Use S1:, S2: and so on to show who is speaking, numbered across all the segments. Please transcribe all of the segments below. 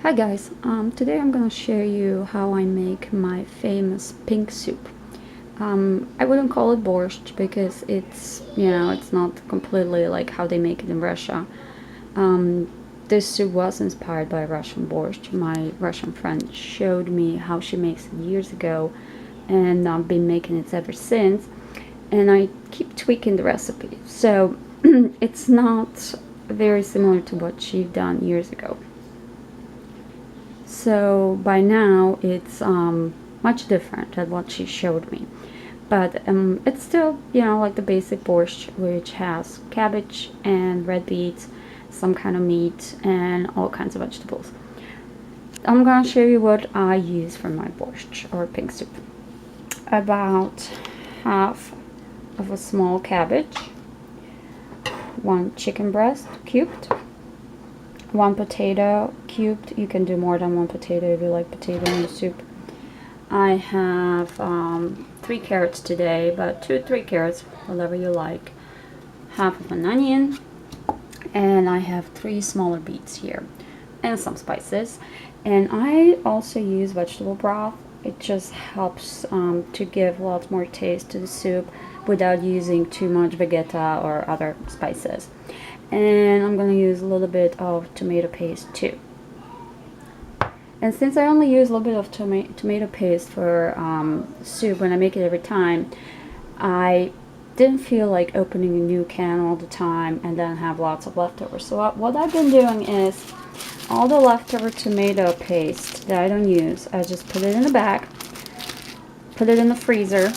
S1: Hi guys, today I'm gonna show you how I make my famous pink soup. I wouldn't call it borscht because it's not completely like how they make it in Russia. This soup was inspired by Russian Borscht. My Russian friend showed me how she makes it years ago, and I've been making it ever since, and I keep tweaking the recipe. So it's not very similar to what she'd done years ago. So by now it's much different than what she showed me, but it's still like the basic borscht, which has cabbage and red beets, some kind of meat, and all kinds of vegetables. I'm gonna show you what I use for my borscht or pink soup. About half of a small cabbage, one chicken breast cubed, one potato cubed. You can do more than one potato if you like potato in the soup. I have 3 carrots today, but 2-3 carrots, whatever you like. Half of an onion, and I have 3 smaller beets here, and some spices. And I also use vegetable broth. It just helps to give lots more taste to the soup without using too much Vegeta or other spices. And I'm going to use a little bit of tomato paste too. And since I only use a little bit of tomato paste for soup when I make it every time, I didn't feel like opening a new can all the time and then have lots of leftovers. So what I've been doing is all the leftover tomato paste that I don't use, I just put it in a bag, put it in the freezer,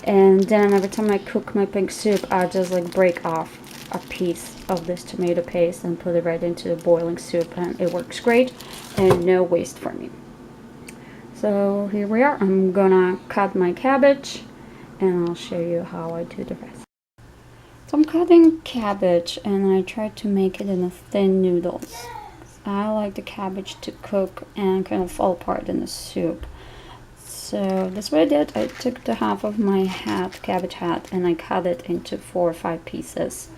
S1: and then every time I cook my pink soup, I just like break off a piece of this tomato paste and put it right into the boiling soup, and it works great and no waste for me. So here we are. I'm gonna cut my cabbage and I'll show you how I do the rest. So I'm cutting cabbage and I try to make it in a thin noodles. I like the cabbage to cook and kind of fall apart in the soup. So that's what I did. I took the half of my cabbage hat, and I cut it into 4 or 5 pieces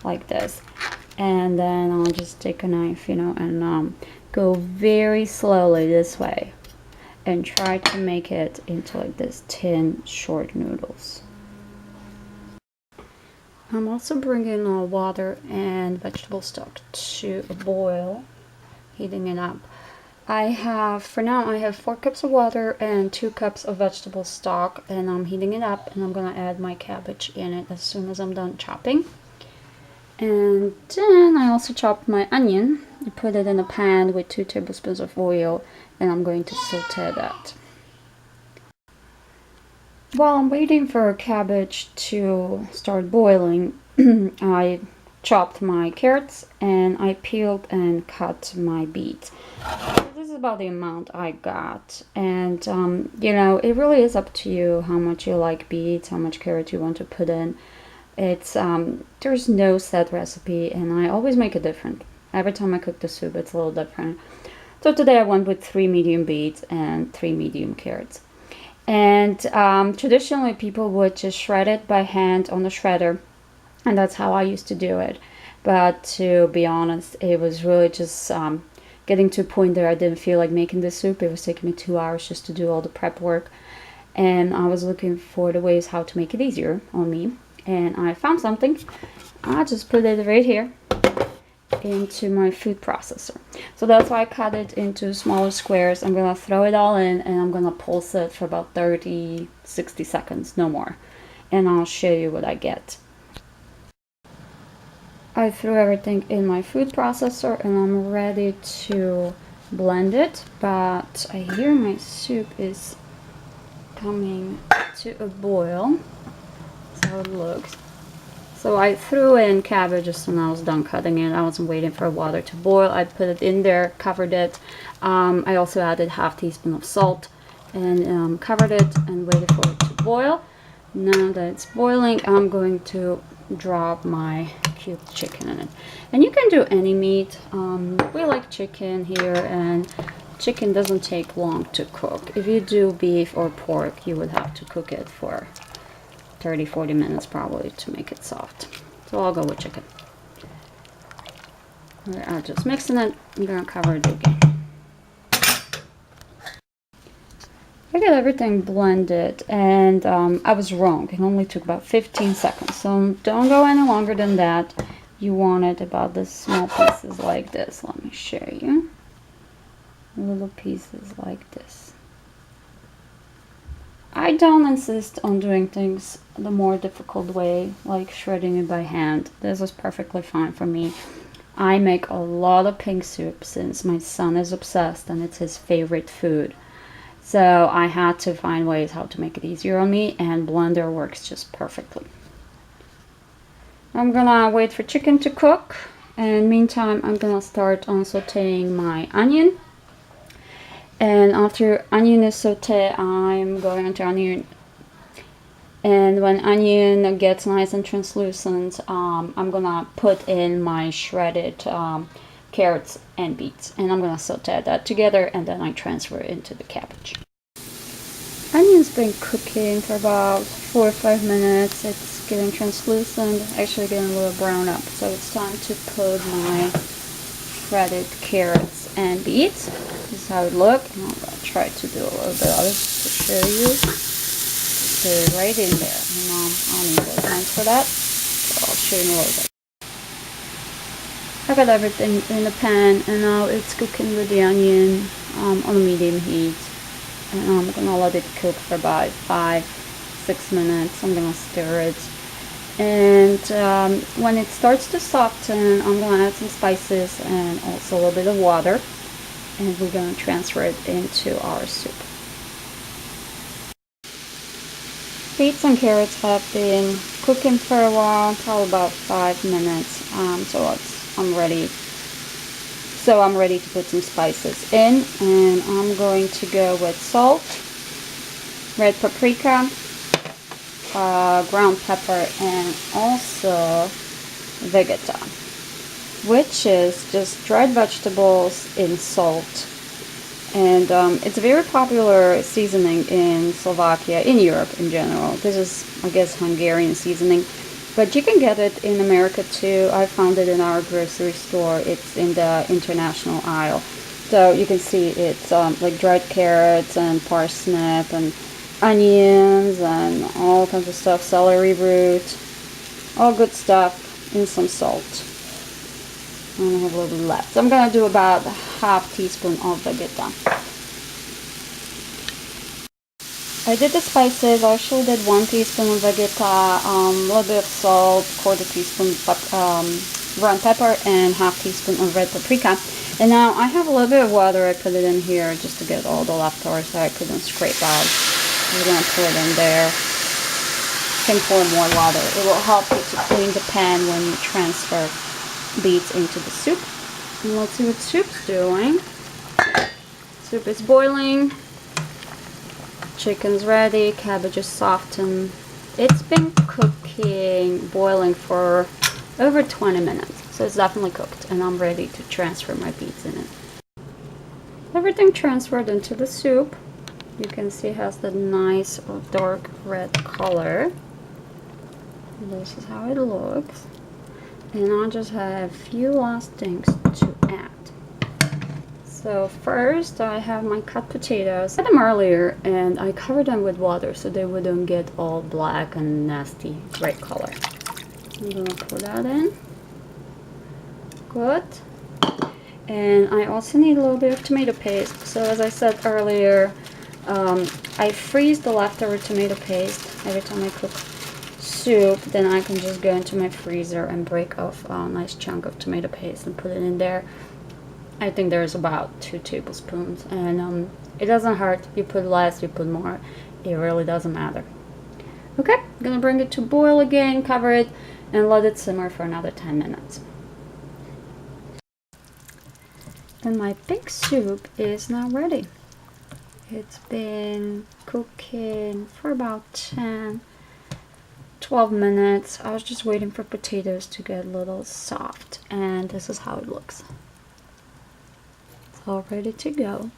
S1: like this. And then I'll just take a knife, and go very slowly this way and try to make it into like this thin, short noodles. I'm also bringing water and vegetable stock to a boil, heating it up. For now I have 4 cups of water and 2 cups of vegetable stock, and I'm heating it up, and I'm gonna add my cabbage in it as soon as I'm done chopping. And then I also chopped my onion. I put it in a pan with 2 tablespoons of oil, and I'm going to saute that. While I'm waiting for cabbage to start boiling, I chopped my carrots and I peeled and cut my beets. So this is about the amount I got, and it really is up to you how much you like beets, how much carrot you want to put in. It's there's no set recipe, and I always make it different. Every time I cook the soup, it's a little different. So today I went with 3 medium beets and 3 medium carrots. And traditionally people would just shred it by hand on the shredder, and that's how I used to do it. But to be honest, it was really just getting to a point there I didn't feel like making this soup. It was taking me 2 hours just to do all the prep work, and I was looking for the ways how to make it easier on me, and I found something. I just put it right here into my food processor. So that's why I cut it into smaller squares. I'm gonna throw it all in, and I'm gonna pulse it for about 30-60 seconds, no more, and I'll show you what I get. I threw everything in my food processor and I'm ready to blend it, but I hear my soup is coming to a boil. That's how it looks. So I threw in cabbage as soon as I was done cutting it. I wasn't waiting for water to boil. I put it in there, covered it. I also added ½ teaspoon of salt and covered it and waited for it to boil. Now that it's boiling, I'm going to drop my cubed chicken in it. And you can do any meat. We like chicken here, and chicken doesn't take long to cook. If you do beef or pork, you would have to cook it for 30-40 minutes probably to make it soft. So I'll go with chicken. We are just mixing it. I'm gonna cover it again. I got everything blended, and I was wrong. It only took about 15 seconds, so don't go any longer than that. You want it about the small pieces like this. Let me show you. Little pieces like this. I don't insist on doing things the more difficult way, like shredding it by hand. This is perfectly fine for me. I make a lot of pink soup since my son is obsessed and it's his favorite food. So I had to find ways how to make it easier on me, and blender works just perfectly. I'm gonna wait for chicken to cook, and meantime I'm gonna start on sauteing my onion. And after onion is sauteed, I'm going to onion. And when onion gets nice and translucent, I'm gonna put in my shredded carrots and beets, and I'm gonna saute that together, and then I transfer it into the cabbage. Onion's been cooking for about 4 or 5 minutes. It's getting translucent, actually getting a little brown up. So it's time to put my shredded carrots and beets. This is how it looks. I'm gonna try to do a little bit of it to show you. They're right in there. I don't need the hands for that, so I'll show you a little bit. I got everything in the pan, and now it's cooking with the onion on a medium heat. And I'm gonna let it cook for about 5-6 minutes. I'm gonna stir it, and when it starts to soften, I'm gonna add some spices and also a little bit of water, and we're gonna transfer it into our soup. Beets and carrots have been cooking for a while, probably about 5 minutes. I'm ready to put some spices in, and I'm going to go with salt, red paprika, ground pepper, and also Vegeta, which is just dried vegetables in salt. And it's a very popular seasoning in Slovakia, in Europe in general. This is, I guess, Hungarian seasoning. But you can get it in America too. I found it in our grocery store. It's in the international aisle. So you can see it's like dried carrots and parsnip and onions and all kinds of stuff, celery root, all good stuff, and some salt. And I have a little bit left. So I'm going to do about half teaspoon of Vegeta. I did the spices. I actually did 1 teaspoon of Vegeta, a little bit of salt, 1/4 teaspoon ground pepper, and half teaspoon of red paprika. And now I have a little bit of water. I put it in here just to get all the leftovers so I couldn't scrape out. I'm going to put it in there. You can pour more water. It will help you to clean the pan when you transfer beets into the soup. And let's see what soup's doing. Soup is boiling. Chicken's ready. Cabbage is softened. It's been cooking, boiling for over 20 minutes. So it's definitely cooked, and I'm ready to transfer my beets in it. Everything transferred into the soup. You can see it has the nice dark red color. This is how it looks. And I just have a few last things to add. So first I have my cut potatoes. I cut them earlier and I covered them with water so they wouldn't get all black and nasty red color. I'm gonna put that in. Good. And I also need a little bit of tomato paste. So as I said earlier, I freeze the leftover tomato paste every time I cook soup. Then I can just go into my freezer and break off a nice chunk of tomato paste and put it in there. I think there's about 2 tablespoons, and it doesn't hurt. You put less, you put more. It really doesn't matter. Okay, I'm gonna bring it to boil again, cover it, and let it simmer for another 10 minutes. And my pink soup is now ready. It's been cooking for about 10-12 minutes. I was just waiting for potatoes to get a little soft, and this is how it looks. It's all ready to go.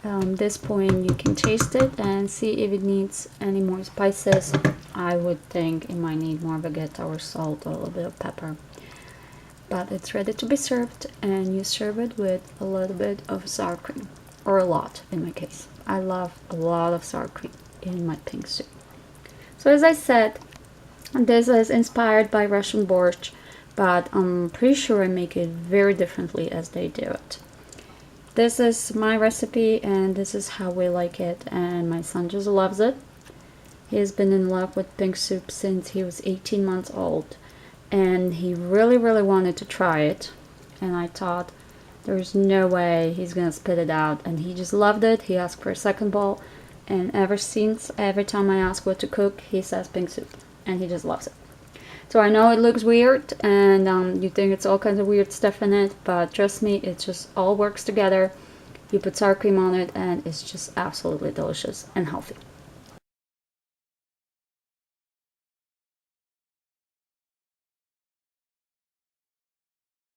S1: This point you can taste it and see if it needs any more spices. I would think it might need more Vegeta or salt or a little bit of pepper. But it's ready to be served, and you serve it with a little bit of sour cream, or a lot in my case. I love a lot of sour cream in my pink soup. So as I said, this is inspired by Russian Borscht, but I'm pretty sure I make it very differently as they do it. This is my recipe and this is how we like it, and my son just loves it. He's been in love with pink soup since he was 18 months old, and he really wanted to try it, and I thought there's no way he's gonna spit it out, and he just loved it. He asked for a second bowl, and ever since, every time I ask what to cook, he says pink soup, and he just loves it. So I know it looks weird, and you think it's all kinds of weird stuff in it, but trust me, it just all works together. You put sour cream on it, and it's just absolutely delicious and healthy.